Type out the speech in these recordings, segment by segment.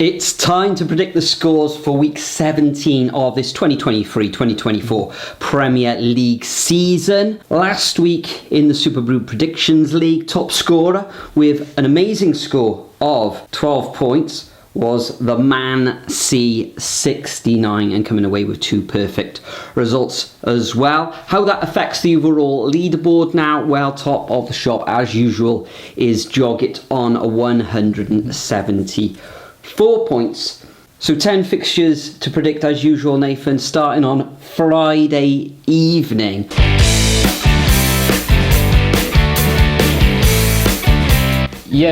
It's time to predict the scores for week 17 of this 2023-2024 Premier League season. Last week in the Superbru Predictions League, top scorer with an amazing score of 12 points was the Man C69, and coming away with 2 perfect results as well. How that affects the overall leaderboard now, well, top of the shop as usual is Joggett on 174 points. So 10 fixtures to predict as usual, Nathan, starting on Friday evening.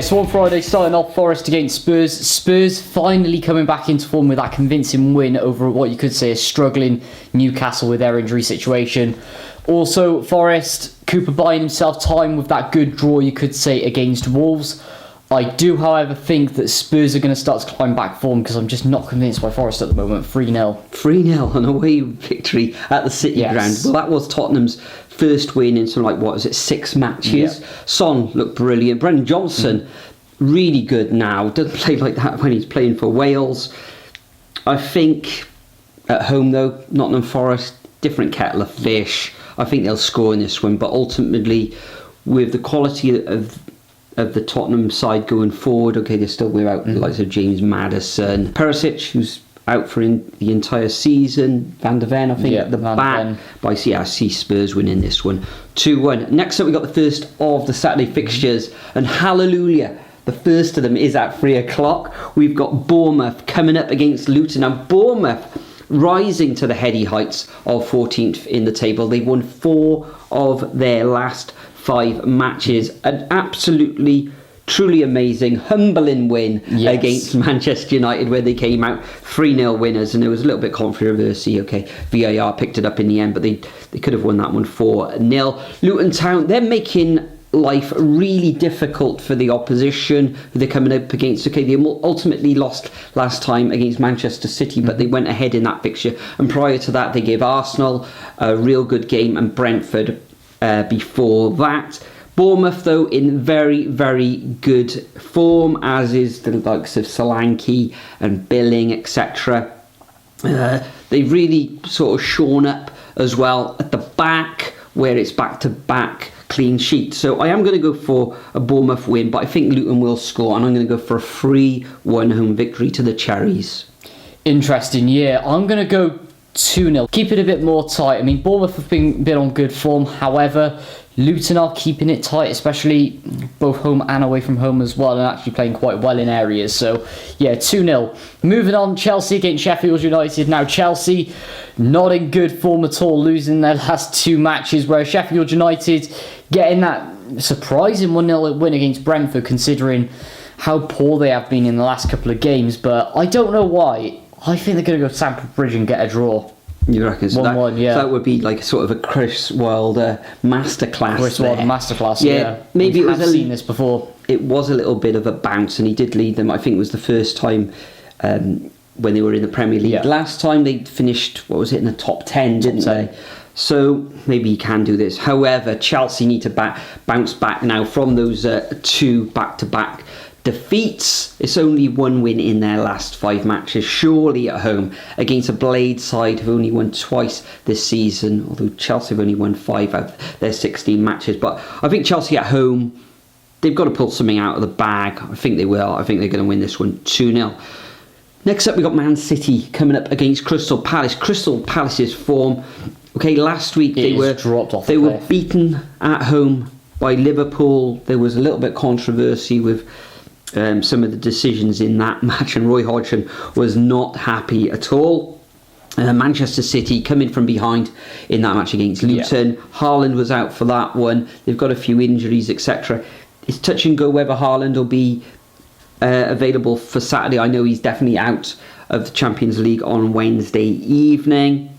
So on Friday, starting off Forest against Spurs. Spurs finally coming back into form with that convincing win over what you could say is struggling Newcastle with their injury situation. Also, Forest, Cooper buying himself time with that good draw, you could say, against Wolves. I do, however, think that Spurs are going to start to climb back form because I'm just not convinced by Forest at the moment. 3-0. 3-0, an away victory at the City ground. Well, that was Tottenham's first win in something like, 6 matches. Yep. Son looked brilliant. Brendan Johnson, really good now. Doesn't play like that when he's playing for Wales. I think at home, though, Nottingham Forest, different kettle of fish. I think they'll score in this one, but ultimately, with the quality of the Tottenham side going forward, they're still without the likes of James Maddison, Perisic, who's out for the entire season, Van der Ven, I think, at the back. But I see Spurs winning this one 2-1. Next up, we got the first of the Saturday fixtures, and hallelujah, the first of them is at 3 o'clock. We've got Bournemouth coming up against Luton. Now, Bournemouth rising to the heady heights of 14th in the table. They've won 4 of their last 5 matches. An absolutely, truly amazing, humbling win against Manchester United, where they came out 3-0 winners, and there was a little bit of controversy. VAR picked it up in the end, but they could have won that one 4-0. Luton Town, they're making life really difficult for the opposition who they're coming up against. They ultimately lost last time against Manchester City, but they went ahead in that fixture, and prior to that they gave Arsenal a real good game and Brentford before that. Bournemouth, though, in very, very good form, as is the likes of Solanke and Billing, etc. They've really sort of shorn up as well at the back, where it's back-to-back clean sheet. So I am going to go for a Bournemouth win, but I think Luton will score, and I'm going to go for a 3-1 home victory to the Cherries. Interesting, I'm going to go 2-0. Keep it a bit more tight. I mean, Bournemouth have been on good form. However, Luton are keeping it tight, especially both home and away from home as well, and actually playing quite well in areas. So, 2-0. Moving on, Chelsea against Sheffield United. Now, Chelsea not in good form at all, losing their last 2 matches, whereas Sheffield United getting that surprising 1-0 win against Brentford, considering how poor they have been in the last couple of games. But I don't know why. I think they're going to go to Stamford Bridge and get a draw. You reckon? So 1-1, that would be like sort of a Chris Wilder masterclass. Chris Wilder masterclass, Maybe We've seen this before. It was a little bit of a bounce, and he did lead them. I think it was the first time when they were in the Premier League. Yeah. Last time they finished, in the top 10, didn't they? So maybe he can do this. However, Chelsea need to bounce back now from those 2 back-to-back defeats. It's only 1 win in their last 5 matches, surely at home, against a Blade side who've only won twice this season, although Chelsea have only won 5 out of their 16 matches. But I think Chelsea at home, they've got to pull something out of the bag. I think they will. I think they're going to win this one 2-0. Next up, we got Man City coming up against Crystal Palace. Crystal Palace's form, last week they were beaten at home by Liverpool. There was a little bit of controversy with some of the decisions in that match, and Roy Hodgson was not happy at all. Manchester City coming from behind in that match against Luton. Haaland was out for that one. They've got a few injuries, etc. It's touch and go whether Haaland will be available for Saturday. I know he's definitely out of the Champions League on Wednesday evening.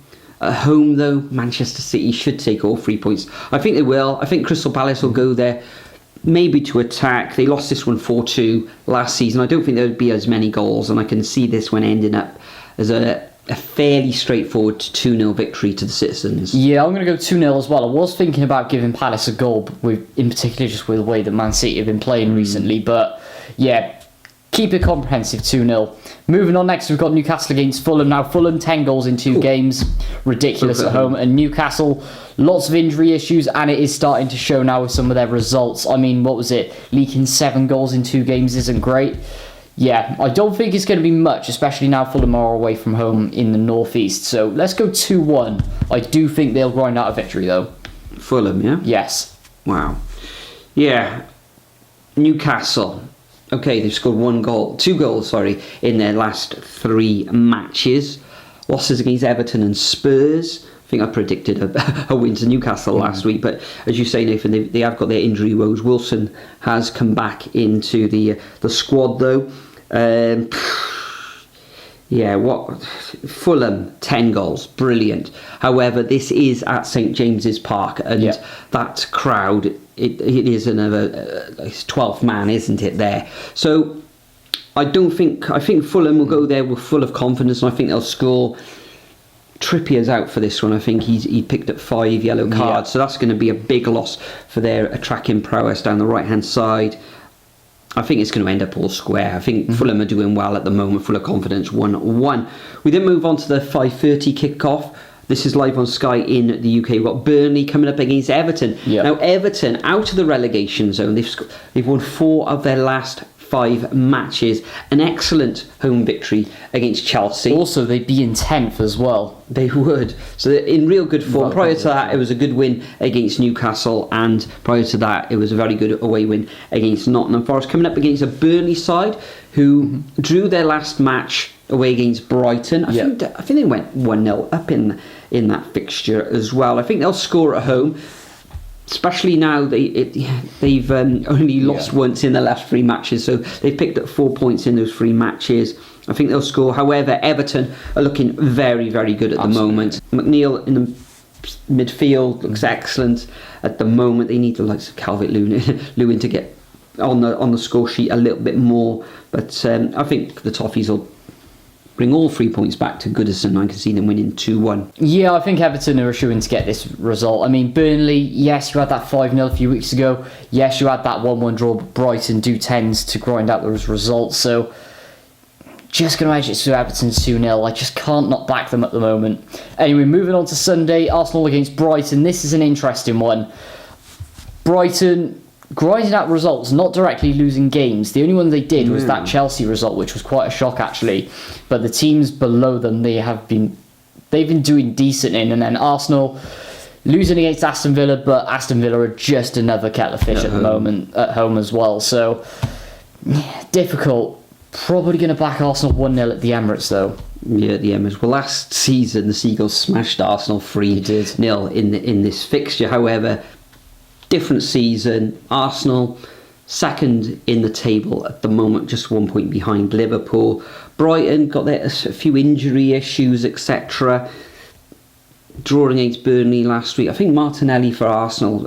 At home, though, Manchester City should take all 3 points. I think they will. I think Crystal Palace will go there maybe to attack. They lost this one 4-2 last season. I don't think there would be as many goals, and I can see this one ending up as a fairly straightforward 2-0 victory to the Citizens. I'm going to go 2-0 as well. I was thinking about giving Palace a goal, in particular just with the way that Man City have been playing recently, but Keep it comprehensive, 2-0. Moving on next, we've got Newcastle against Fulham. Now, Fulham, 10 goals in 2 games. Ridiculous at home. And Newcastle, lots of injury issues, and it is starting to show now with some of their results. I mean, what was it? Leaking 7 goals in 2 games isn't great. Yeah, I don't think it's going to be much, especially now Fulham are away from home in the northeast. So let's go 2-1. I do think they'll grind out a victory, though. Fulham, yeah? Yes. Wow. Yeah. Newcastle. Okay, they've scored 2 goals, in their last 3 matches. Losses against Everton and Spurs. I think I predicted a win to Newcastle last week, but as you say, Nathan, they have got their injury woes. Wilson has come back into the squad, though. Fulham, 10 goals, brilliant. However, this is at St James's Park, and that crowd, it is another 12th man, isn't it, there? So I think Fulham will go there with full of confidence, and I think they'll score. Trippier's out for this one. I think he picked up 5 yellow cards, so that's going to be a big loss for their attacking prowess down the right hand side. I think it's going to end up all square. I think Fulham are doing well at the moment, full of confidence, 1-1. We then move on to the 5:30 kickoff. This is live on Sky in the UK. We've got Burnley coming up against Everton. Yep. Now, Everton, out of the relegation zone, they've won 4 of their last 5 matches. An excellent home victory against Chelsea. Also, they'd be in 10th as well. They would. So they're in real good form. Prior to that, it was a good win against Newcastle, and prior to that, it was a very good away win against Nottingham Forest. Coming up against a Burnley side who drew their last match away against Brighton. I think they went 1-0 up in that fixture as well. I think they'll score at home. Especially now they've only lost once in the last 3 matches, so they've picked up 4 points in those 3 matches. I think they'll score. However, Everton are looking very, very good at the moment. McNeil in the midfield looks excellent at the moment. They need the likes of Calvert-Lewin to get on the score sheet a little bit more, but I think the Toffees will bring all 3 points back to Goodison. I can see them winning 2-1. Yeah, I think Everton are assuring to get this result. I mean, Burnley, yes, you had that 5-0 a few weeks ago. Yes, you had that 1-1 draw, but Brighton do tend to grind out those results. So, just going to edge it to Everton 2-0. I just can't not back them at the moment. Anyway, moving on to Sunday, Arsenal against Brighton. This is an interesting one. Brighton grinding out results, not directly losing games. The only one they did was that Chelsea result, which was quite a shock actually. But the teams below them, they've been doing decent in. And then Arsenal losing against Aston Villa, but Aston Villa are just another kettle of fish at the moment at home as well. So difficult. Probably going to back Arsenal 1-0 at the Emirates though. Yeah, the Emirates. Well, last season the Seagulls smashed Arsenal 3-0 in this fixture. However, different season. Arsenal second in the table at the moment, just 1 point behind Liverpool. Brighton got a few injury issues, etc. Drawing against Burnley last week. I think Martinelli for Arsenal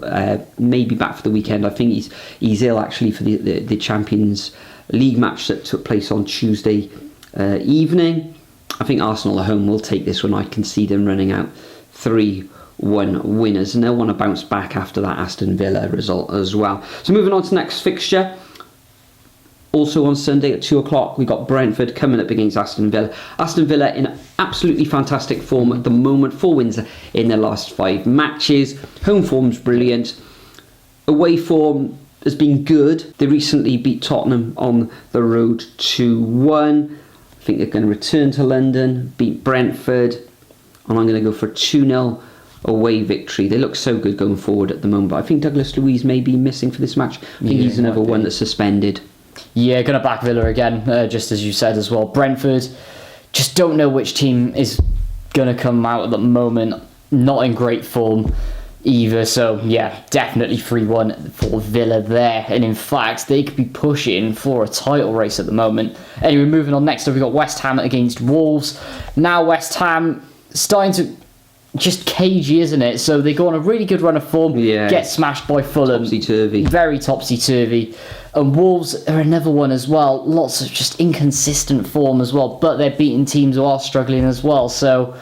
may be back for the weekend. I think he's ill actually for the Champions League match that took place on Tuesday evening. I think Arsenal at home will take this one. I can see them running out 3-1 winners, and they'll want to bounce back after that Aston Villa result as well. So moving on to the next fixture, also on Sunday at 2 o'clock, we've got Brentford coming up against Aston Villa. Aston Villa in absolutely fantastic form at the moment, 4 wins in their last 5 matches. Home form's brilliant, away form has been good. They recently beat Tottenham on the road 2-1. I think they're going to return to London, beat Brentford, and I'm going to go for a 2-0 away victory. They look so good going forward at the moment, but I think Douglas Luiz may be missing for this match. I think he's another one that's suspended. Yeah, going to back Villa again, just as you said as well. Brentford, just don't know which team is going to come out at the moment. Not in great form either, so yeah, definitely 3-1 for Villa there. And in fact, they could be pushing for a title race at the moment. Anyway, moving on next, we've got West Ham against Wolves. Now West Ham starting to just cagey, isn't it? So they go on a really good run of form, get smashed by Fulham. Topsy-turvy. Very topsy-turvy. And Wolves are another one as well. Lots of just inconsistent form as well, but they're beating teams who are struggling as well. So,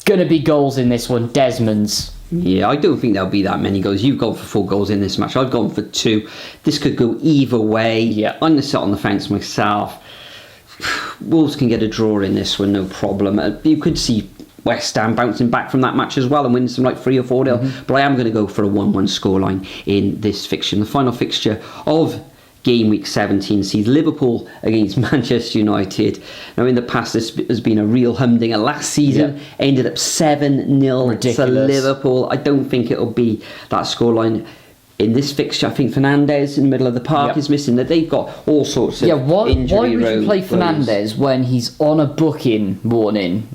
going to be goals in this one. Desmond's Yeah, I don't think there'll be that many goals. You've gone for 4 goals in this match. I've gone for 2. This could go either way. Yeah. I'm going to sit on the fence myself. Wolves can get a draw in this one, no problem. You could see West Ham bouncing back from that match as well and winning some like 3 or 4-0. But I am going to go for a 1-1 scoreline in this fixture. The final fixture of game week 17 sees Liverpool against Manchester United. Now, in the past, this has been a real humdinger. Last season ended up 7-0 to Liverpool. I don't think it'll be that scoreline. In this fixture, I think Fernandes in the middle of the park is missing. That they've got all sorts of injury. Why would you play Fernandes when he's on a booking warning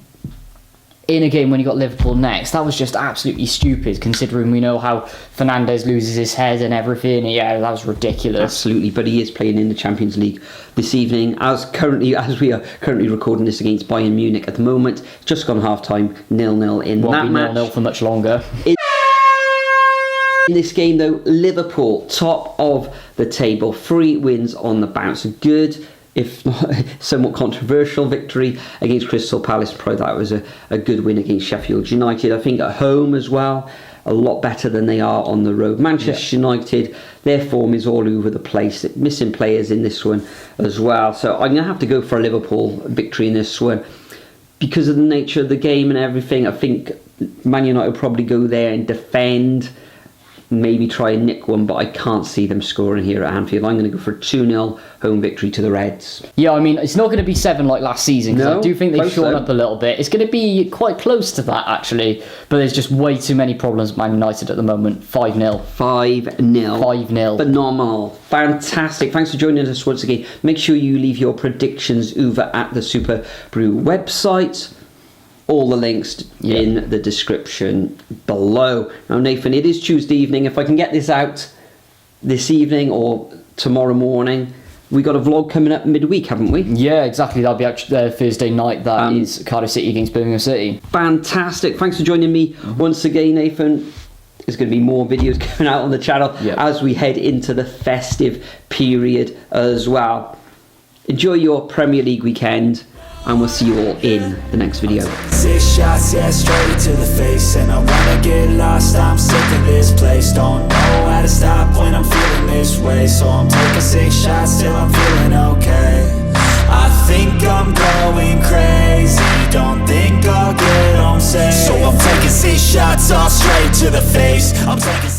in a game when you got Liverpool next? That was just absolutely stupid, considering we know how Fernandes loses his head and everything. Yeah, that was ridiculous. Absolutely, but he is playing in the Champions League this evening. As we are currently recording this against Bayern Munich at the moment, just gone half time, 0-0 in that match. 0-0 for much longer. In this game, though, Liverpool top of the table, 3 wins on the bounce. A good, if not somewhat controversial, victory against Crystal Palace. Probably that was a good win against Sheffield United. I think at home as well, a lot better than they are on the road. Manchester United, their form is all over the place. Missing players in this one as well. So I'm going to have to go for a Liverpool victory in this one. Because of the nature of the game and everything, I think Man United will probably go there and defend, maybe try and nick one, but I can't see them scoring here at Anfield. I'm going to go for a 2-0 home victory to the Reds. Yeah, I mean, it's not going to be 7 like last season, because I do think they've shortened up a little bit. It's going to be quite close to that, actually, but there's just way too many problems with Man United at the moment. 5-0. 5-0. Phenomenal. Fantastic. Thanks for joining us once again. Make sure you leave your predictions over at the Superbru website. All the links in the description below. Now, Nathan, it is Tuesday evening. If I can get this out this evening or tomorrow morning, we got a vlog coming up midweek, haven't we? Yeah, exactly. That'll be actually Thursday night. That is Cardiff City against Birmingham City. Fantastic. Thanks for joining me once again, Nathan. There's going to be more videos coming out on the channel as we head into the festive period as well. Enjoy your Premier League weekend, and we'll see you all in the next video. 6 shots, yeah, straight to the face. And I wanna get lost, I'm sick of this place. Don't know how to stop when I'm feeling this way. So I'm taking 6 shots till I'm feeling okay. I think I'm going crazy, don't think I'll get home safe. So I'm taking 6 shots all straight to the face. I'm taking